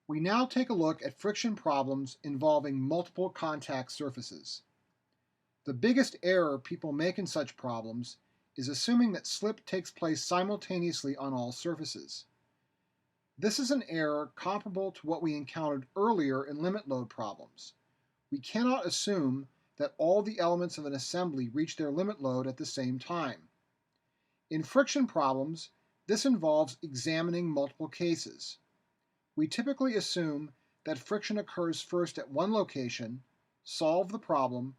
We now take a look at friction problems involving multiple contact surfaces. The biggest error people make in such problems is assuming that slip takes place simultaneously on all surfaces. This is an error comparable to what we encountered earlier in limit load problems. We cannot assume that all the elements of an assembly reach their limit load at the same time. In friction problems, this involves examining multiple cases. We typically assume that friction occurs first at one location, solve the problem,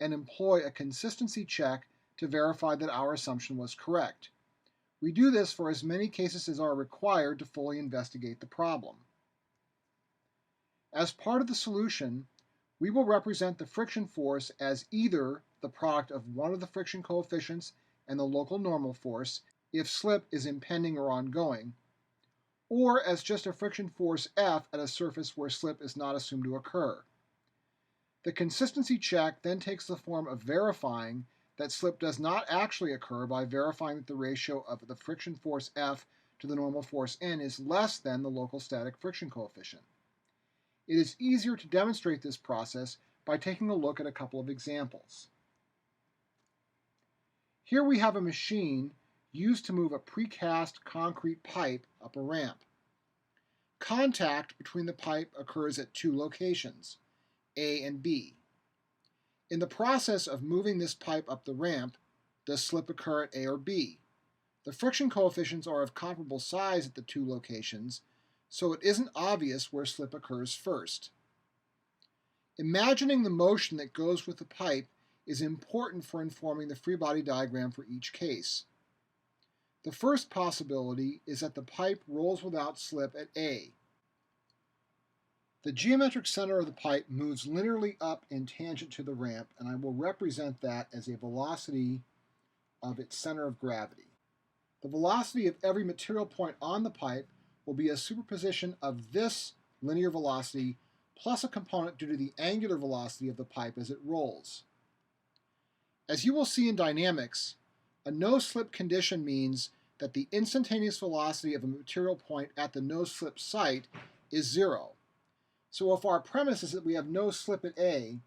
and employ a consistency check to verify that our assumption was correct. We do this for as many cases as are required to fully investigate the problem. As part of the solution, we will represent the friction force as either the product of one of the friction coefficients and the local normal force, if slip is impending or ongoing, or as just a friction force F at a surface where slip is not assumed to occur. The consistency check then takes the form of verifying that slip does not actually occur by verifying that the ratio of the friction force F to the normal force N is less than the local static friction coefficient. It is easier to demonstrate this process by taking a look at a couple of examples. Here we have a machine used to move a precast concrete pipe up a ramp. Contact between the pipe occurs at two locations, A and B. In the process of moving this pipe up the ramp, does slip occur at A or B? The friction coefficients are of comparable size at the two locations, so it isn't obvious where slip occurs first. Imagining the motion that goes with the pipe is important for informing the free body diagram for each case. The first possibility is that the pipe rolls without slip at A. The geometric center of the pipe moves linearly up in tangent to the ramp, and I will represent that as a velocity of its center of gravity. The velocity of every material point on the pipe will be a superposition of this linear velocity plus a component due to the angular velocity of the pipe as it rolls. As you will see in dynamics, a no-slip condition means that the instantaneous velocity of a material point at the no-slip site is zero. So if our premise is that we have no slip at A,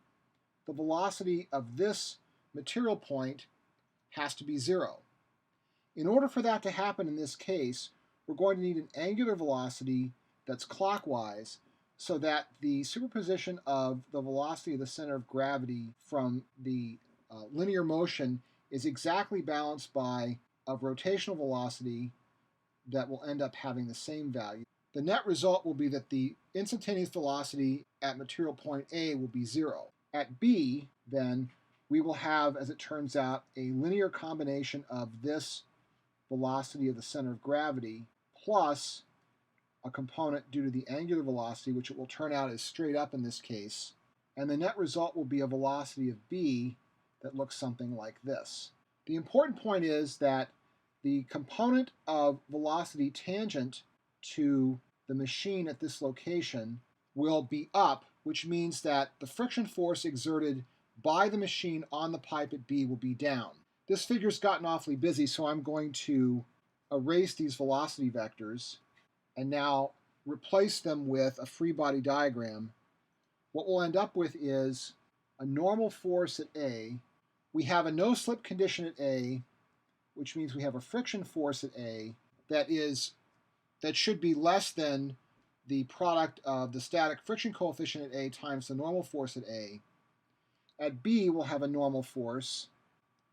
the velocity of this material point has to be zero. In order for that to happen in this case, we're going to need an angular velocity that's clockwise so that the superposition of the velocity of the center of gravity from the linear motion is exactly balanced by a rotational velocity that will end up having the same value. The net result will be that the instantaneous velocity at material point A will be zero. At B, then, we will have, as it turns out, a linear combination of this velocity of the center of gravity plus a component due to the angular velocity, which it will turn out is straight up in this case, and the net result will be a velocity of B that looks something like this. The important point is that the component of velocity tangent to the machine at this location will be up, which means that the friction force exerted by the machine on the pipe at B will be down. This figure's gotten awfully busy, so I'm going to erase these velocity vectors and now replace them with a free body diagram. What we'll end up with is a normal force at A. We have a no-slip condition at A, which means we have a friction force at A that should be less than the product of the static friction coefficient at A times the normal force at A. At B, we'll have a normal force,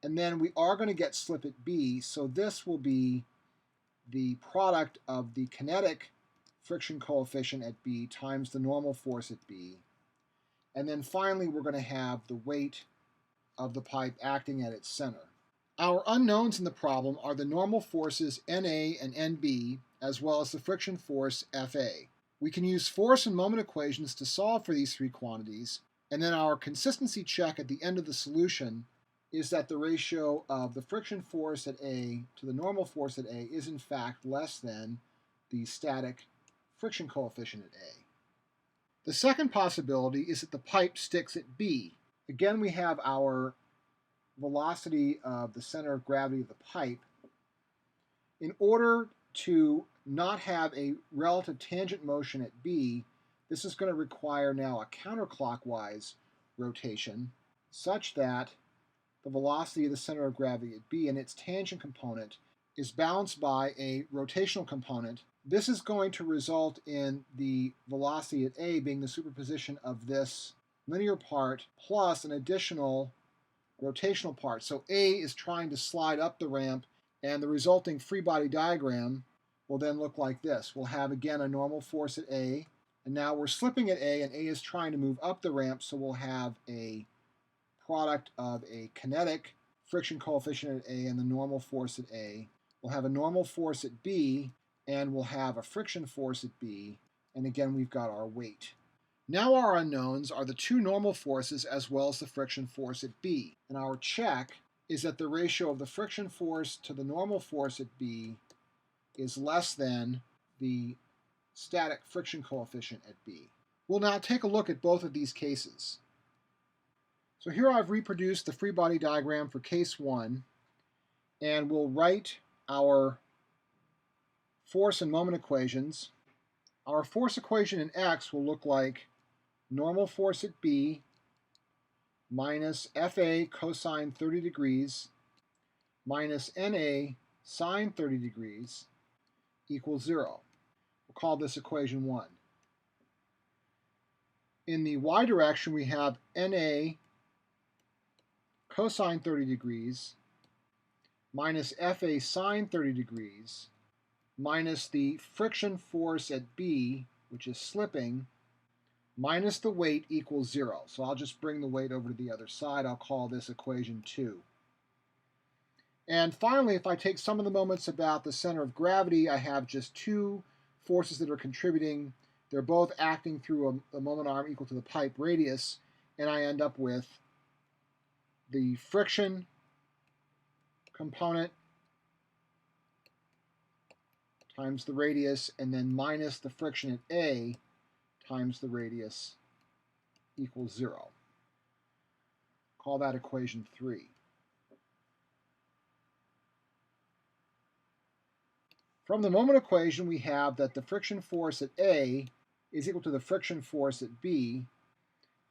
and then we are going to get slip at B, so this will be the product of the kinetic friction coefficient at B times the normal force at B. And then finally, we're going to have the weight of the pipe acting at its center. Our unknowns in the problem are the normal forces NA and NB, as well as the friction force FA. We can use force and moment equations to solve for these three quantities, and then our consistency check at the end of the solution is that the ratio of the friction force at A to the normal force at A is in fact less than the static friction coefficient at A. The second possibility is that the pipe sticks at B. Again, we have our velocity of the center of gravity of the pipe. In order to not have a relative tangent motion at B, this is going to require now a counterclockwise rotation such that the velocity of the center of gravity at B and its tangent component is balanced by a rotational component. This is going to result in the velocity at A being the superposition of this linear part plus an additional rotational part. So A is trying to slide up the ramp, and the resulting free body diagram will then look like this. We'll have again a normal force at A, and now we're slipping at A, and A is trying to move up the ramp, so we'll have a product of a kinetic friction coefficient at A and the normal force at A. We'll have a normal force at B, and we'll have a friction force at B, and again we've got our weight. Now our unknowns are the two normal forces as well as the friction force at B, and our check is that the ratio of the friction force to the normal force at B is less than the static friction coefficient at B. We'll now take a look at both of these cases. So here I've reproduced the free body diagram for case 1, and we'll write our force and moment equations. Our force equation in X will look like normal force at B minus FA cosine 30 degrees minus NA sine 30 degrees equals 0. We'll call this equation 1. In the y direction, we have NA cosine 30 degrees minus FA sine 30 degrees minus the friction force at B, which is slipping, minus the weight equals 0. So I'll just bring the weight over to the other side. I'll call this equation 2. And finally, if I take some of the moments about the center of gravity, I have just two forces that are contributing. They're both acting through a moment arm equal to the pipe radius, and I end up with the friction component times the radius, and then minus the friction at A times the radius equals 0. Call that equation 3. From the moment equation, we have that the friction force at A is equal to the friction force at B,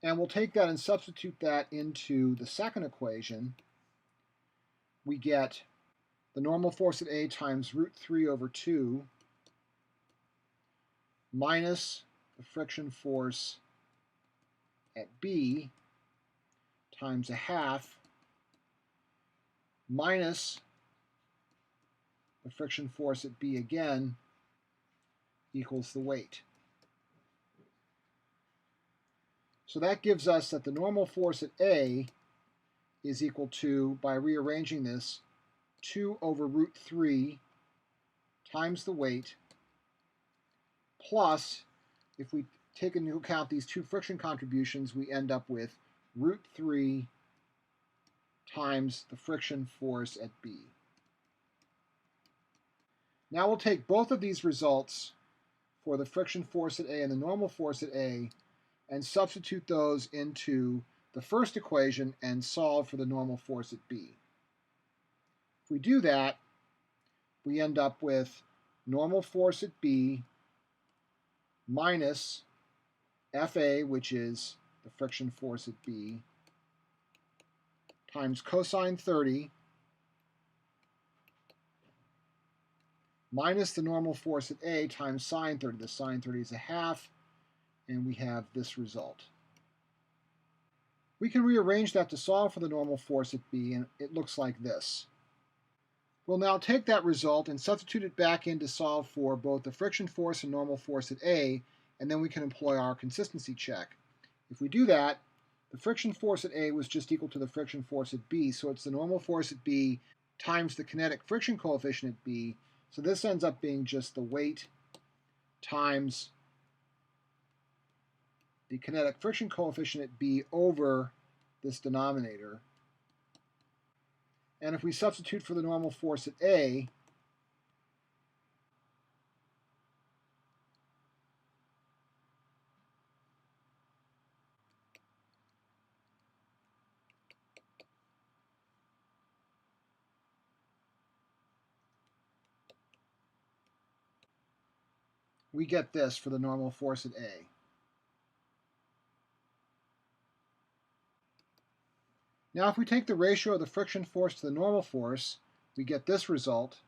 and we'll take that and substitute that into the second equation. We get the normal force at A times root 3 over 2 minus the friction force at B times a half minus the friction force at B again equals the weight. So that gives us that the normal force at A is equal to, by rearranging this, 2 over root 3 times the weight plus, if we take into account these two friction contributions, we end up with root 3 times the friction force at B. Now we'll take both of these results for the friction force at A and the normal force at A and substitute those into the first equation and solve for the normal force at B. If we do that, we end up with normal force at B minus FA, which is the friction force at B, times cosine 30 minus the normal force at A times sine 30. The sine 30 is a half, and we have this result. We can rearrange that to solve for the normal force at B, and it looks like this. We'll now take that result and substitute it back in to solve for both the friction force and normal force at A, and then we can employ our consistency check. If we do that, the friction force at A was just equal to the friction force at B, so it's the normal force at B times the kinetic friction coefficient at B. So this ends up being just the weight times the kinetic friction coefficient at B over this denominator. And if we substitute for the normal force at A, we get this for the normal force at A. Now if we take the ratio of the friction force to the normal force, we get this result.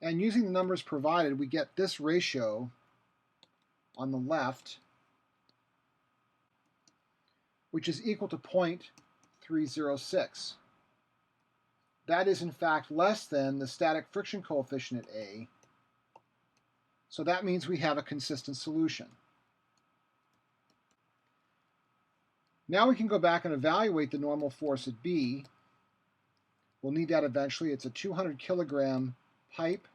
And using the numbers provided, we get this ratio on the left, which is equal to 0.306. That is in fact less than the static friction coefficient at A, so that means we have a consistent solution. Now we can go back and evaluate the normal force at B. We'll need that eventually. It's a 200 kilogram pipe.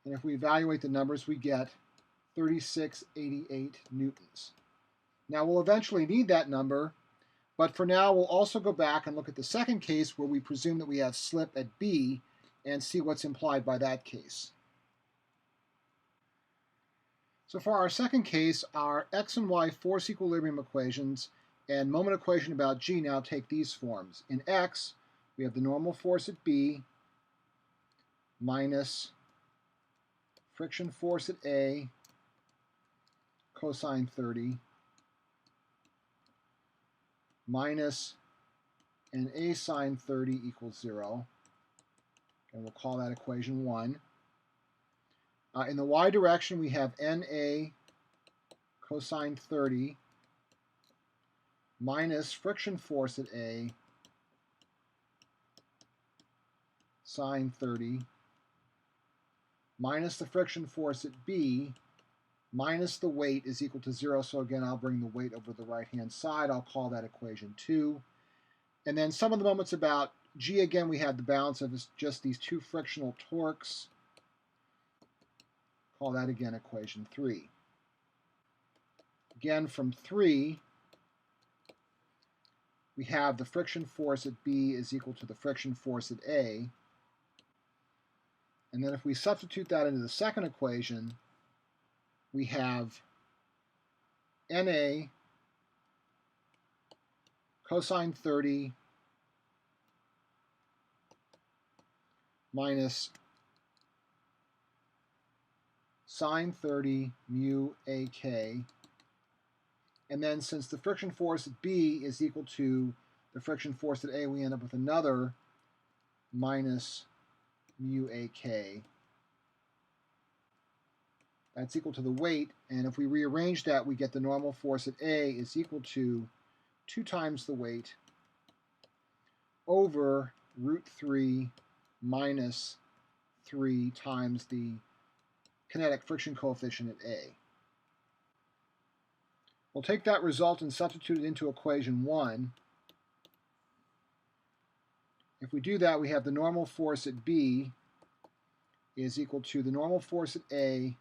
And if we evaluate the numbers, we get 3688 newtons. Now we'll eventually need that number, but for now we'll also go back and look at the second case where we presume that we have slip at B and see what's implied by that case. So for our second case, our x and y force equilibrium equations and moment equation about G now take these forms. In x, we have the normal force at B minus friction force at A cosine 30 minus an A sine 30 equals 0. And we'll call that equation 1. In the y direction, we have NA cosine 30 minus friction force at A sine 30 minus the friction force at B minus the weight is equal to 0. So again, I'll bring the weight over the right-hand side. I'll call that equation 2. And then some of the moments about G, again, we have the balance of just these two frictional torques. Call that again equation 3. Again, from 3, we have the friction force at B is equal to the friction force at A. And then if we substitute that into the second equation, we have NA cosine 30 minus sine 30 mu AK. And then since the friction force at B is equal to the friction force at A, we end up with another minus mu AK. That's equal to the weight, and if we rearrange that, we get the normal force at A is equal to 2 times the weight over root 3 minus 3 times the kinetic friction coefficient at A. We'll take that result and substitute it into equation 1. If we do that, we have the normal force at B is equal to the normal force at A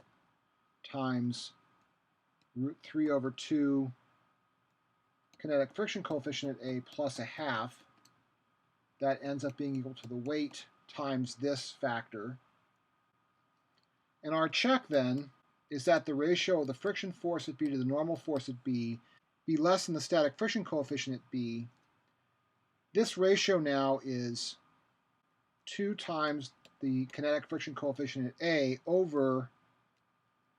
times root 3 over 2 kinetic friction coefficient at A plus a half. That ends up being equal to the weight times this factor. And our check then is that the ratio of the friction force at B to the normal force at B be less than the static friction coefficient at B. This ratio now is 2 times the kinetic friction coefficient at A over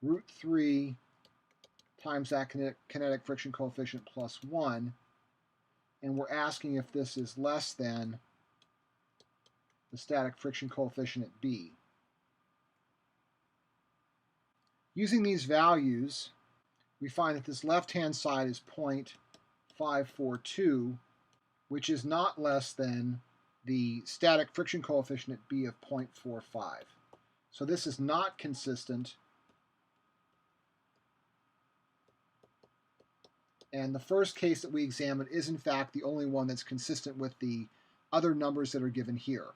root 3 times that kinetic friction coefficient plus 1. And we're asking if this is less than the static friction coefficient at B. Using these values, we find that this left-hand side is 0.542, which is not less than the static friction coefficient at B of 0.45. So this is not consistent. And the first case that we examined is in fact the only one that's consistent with the other numbers that are given here.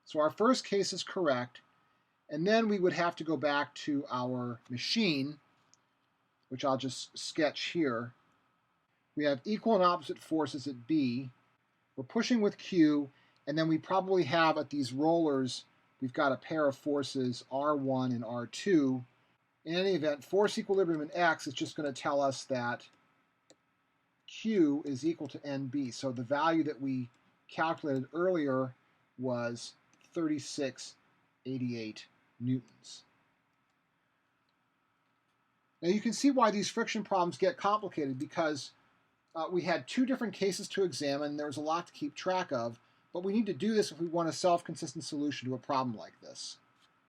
So our first case is correct, and then we would have to go back to our machine, which I'll just sketch here. We have equal and opposite forces at B. We're pushing with Q, and then we probably have at these rollers, we've got a pair of forces R1 and R2. In any event, force equilibrium in X is just going to tell us that Q is equal to NB. So the value that we calculated earlier was 3688 newtons. Now you can see why these friction problems get complicated because we had two different cases to examine. There was a lot to keep track of, but we need to do this if we want a self-consistent solution to a problem like this.